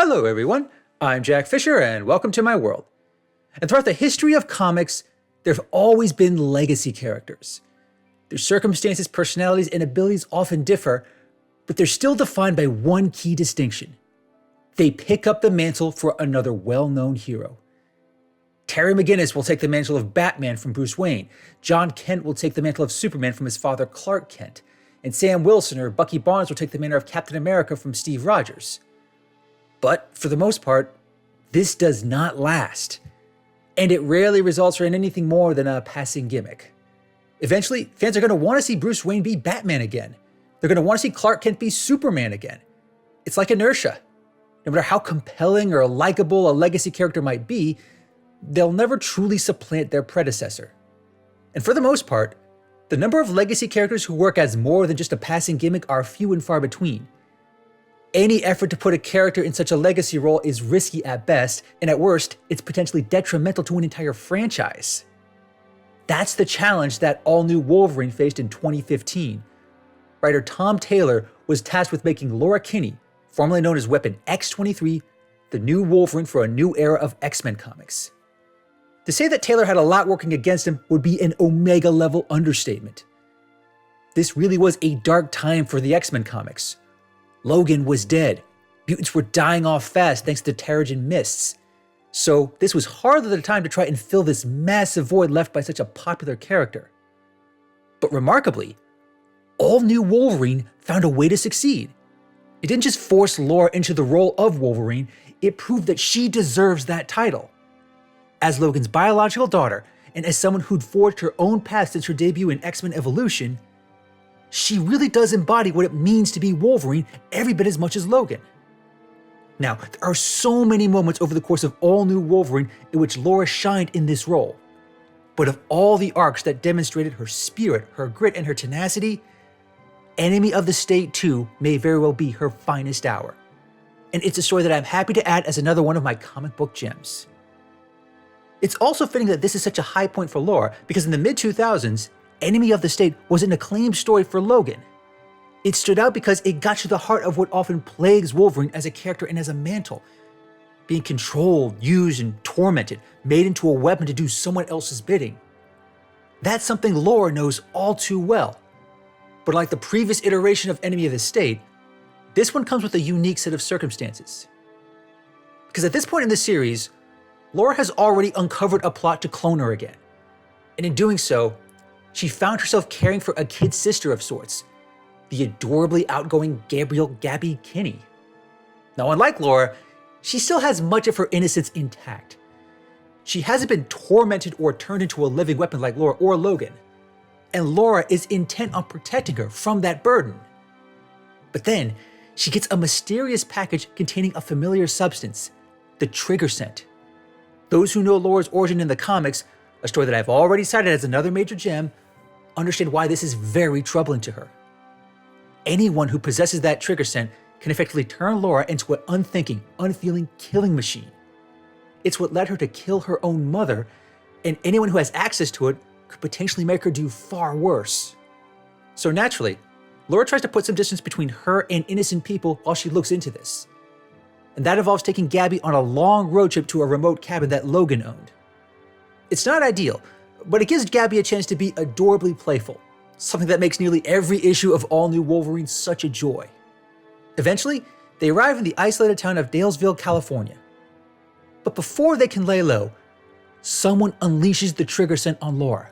Hello everyone, I'm Jack Fisher and welcome to my world. And throughout the history of comics, there have always been legacy characters. Their circumstances, personalities, and abilities often differ, but they're still defined by one key distinction. They pick up the mantle for another well-known hero. Terry McGinnis will take the mantle of Batman from Bruce Wayne, John Kent will take the mantle of Superman from his father Clark Kent, and Sam Wilson or Bucky Barnes will take the mantle of Captain America from Steve Rogers. But for the most part, this does not last, and it rarely results in anything more than a passing gimmick. Eventually, fans are going to want to see Bruce Wayne be Batman again. They're going to want to see Clark Kent be Superman again. It's like inertia. No matter how compelling or likable a legacy character might be, they'll never truly supplant their predecessor. And for the most part, the number of legacy characters who work as more than just a passing gimmick are few and far between. Any effort to put a character in such a legacy role is risky at best, and at worst, it's potentially detrimental to an entire franchise. That's the challenge that All-New Wolverine faced in 2015. Writer Tom Taylor was tasked with making Laura Kinney, formerly known as Weapon X-23, the new Wolverine for a new era of X-Men comics. To say that Taylor had a lot working against him would be an Omega-level understatement. This really was a dark time for the X-Men comics. Logan was dead. Mutants were dying off fast thanks to Terrigen Mists. So this was hardly the time to try and fill this massive void left by such a popular character. But remarkably, All-New Wolverine found a way to succeed. It didn't just force Laura into the role of Wolverine, it proved that she deserves that title. As Logan's biological daughter, and as someone who'd forged her own path since her debut in X-Men Evolution, she really does embody what it means to be Wolverine every bit as much as Logan. Now, there are so many moments over the course of All-New Wolverine in which Laura shined in this role. But of all the arcs that demonstrated her spirit, her grit, and her tenacity, Enemy of the State 2 may very well be her finest hour. And it's a story that I'm happy to add as another one of my comic book gems. It's also fitting that this is such a high point for Laura because in the mid-2000s, Enemy of the State was an acclaimed story for Logan. It stood out because it got to the heart of what often plagues Wolverine as a character and as a mantle. Being controlled, used, and tormented, made into a weapon to do someone else's bidding. That's something Laura knows all too well. But like the previous iteration of Enemy of the State, this one comes with a unique set of circumstances. Because at this point in the series, Laura has already uncovered a plot to clone her again. And in doing so, she found herself caring for a kid sister of sorts, the adorably outgoing Gabby Kinney. Now, unlike Laura, she still has much of her innocence intact. She hasn't been tormented or turned into a living weapon like Laura or Logan, and Laura is intent on protecting her from that burden. But then, she gets a mysterious package containing a familiar substance, the trigger scent. Those who know Laura's origin in the comics, a story that I've already cited as another major gem, understand why this is very troubling to her. Anyone who possesses that trigger scent can effectively turn Laura into an unthinking, unfeeling killing machine. It's what led her to kill her own mother, and anyone who has access to it could potentially make her do far worse. So naturally, Laura tries to put some distance between her and innocent people while she looks into this. And that involves taking Gabby on a long road trip to a remote cabin that Logan owned. It's not ideal, but it gives Gabby a chance to be adorably playful, something that makes nearly every issue of All-New Wolverine such a joy. Eventually, they arrive in the isolated town of Dalesville, California. But before they can lay low, someone unleashes the trigger scent on Laura.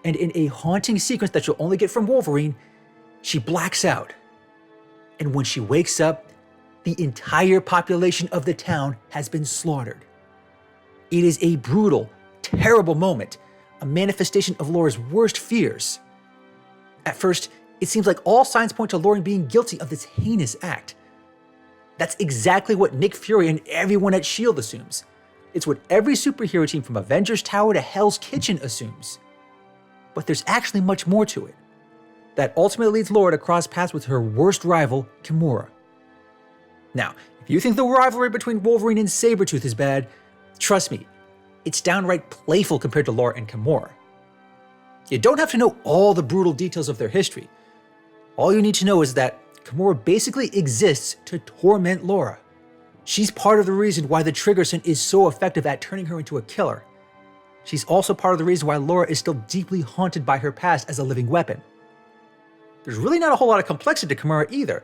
And in a haunting sequence that you'll only get from Wolverine, she blacks out. And when she wakes up, the entire population of the town has been slaughtered. It is a brutal, terrible moment, a manifestation of Laura's worst fears. At first, it seems like all signs point to Laura being guilty of this heinous act. That's exactly what Nick Fury and everyone at S.H.I.E.L.D. assumes. It's what every superhero team from Avengers Tower to Hell's Kitchen assumes. But there's actually much more to it. That ultimately leads Laura to cross paths with her worst rival, Kimura. Now, if you think the rivalry between Wolverine and Sabretooth is bad, trust me, it's downright playful compared to Laura and Kimura. You don't have to know all the brutal details of their history. All you need to know is that Kimura basically exists to torment Laura. She's part of the reason why the trigger scent is so effective at turning her into a killer. She's also part of the reason why Laura is still deeply haunted by her past as a living weapon. There's really not a whole lot of complexity to Kimura either.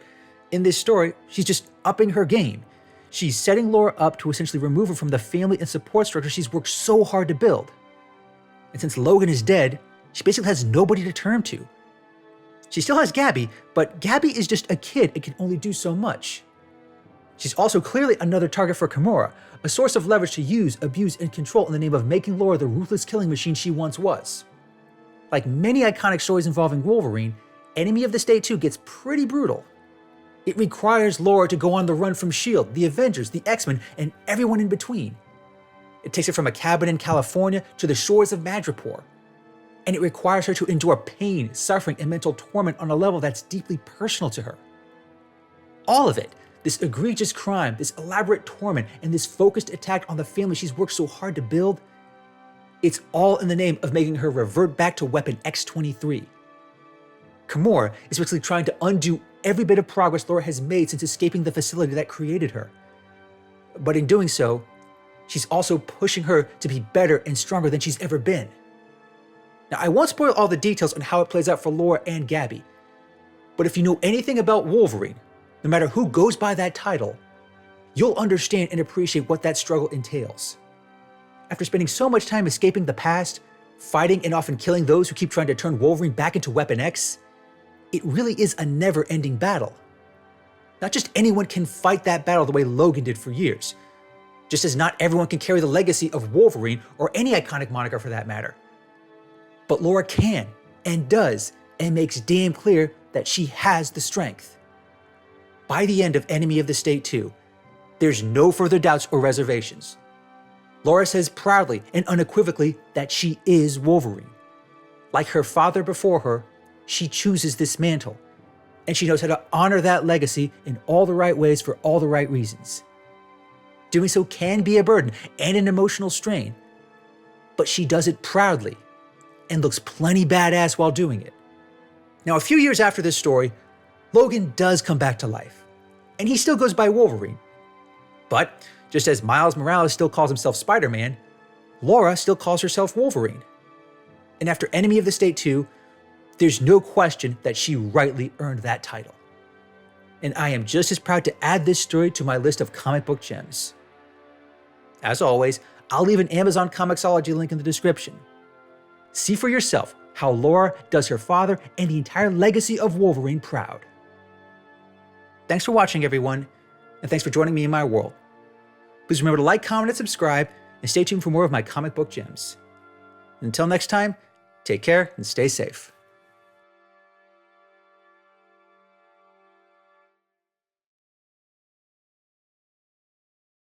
In this story, she's just upping her game. She's setting Laura up to essentially remove her from the family and support structure she's worked so hard to build. And since Logan is dead, she basically has nobody to turn to. She still has Gabby, but Gabby is just a kid and can only do so much. She's also clearly another target for Kimura, a source of leverage to use, abuse, and control in the name of making Laura the ruthless killing machine she once was. Like many iconic stories involving Wolverine, Enemy of the State 2 gets pretty brutal. It requires Laura to go on the run from S.H.I.E.L.D., the Avengers, the X-Men, and everyone in between. It takes her from a cabin in California to the shores of Madripoor. And it requires her to endure pain, suffering, and mental torment on a level that's deeply personal to her. All of it, this egregious crime, this elaborate torment, and this focused attack on the family she's worked so hard to build, it's all in the name of making her revert back to Weapon X-23. Kimura is basically trying to undo every bit of progress Laura has made since escaping the facility that created her. But in doing so, she's also pushing her to be better and stronger than she's ever been. Now, I won't spoil all the details on how it plays out for Laura and Gabby, but if you know anything about Wolverine, no matter who goes by that title, you'll understand and appreciate what that struggle entails. After spending so much time escaping the past, fighting and often killing those who keep trying to turn Wolverine back into Weapon X, it really is a never-ending battle. Not just anyone can fight that battle the way Logan did for years, just as not everyone can carry the legacy of Wolverine or any iconic moniker for that matter. But Laura can, and does, and makes damn clear that she has the strength. By the end of Enemy of the State 2, there's no further doubts or reservations. Laura says proudly and unequivocally that she is Wolverine. Like her father before her, she chooses this mantle, and she knows how to honor that legacy in all the right ways for all the right reasons. Doing so can be a burden and an emotional strain, but she does it proudly and looks plenty badass while doing it. Now, a few years after this story, Logan does come back to life, and he still goes by Wolverine. But just as Miles Morales still calls himself Spider-Man, Laura still calls herself Wolverine. And after Enemy of the State 2, there's no question that she rightly earned that title. And I am just as proud to add this story to my list of comic book gems. As always, I'll leave an Amazon Comixology link in the description. See for yourself how Laura does her father and the entire legacy of Wolverine proud. Thanks for watching, everyone, and thanks for joining me in my world. Please remember to like, comment, and subscribe, and stay tuned for more of my comic book gems. Until next time, take care and stay safe.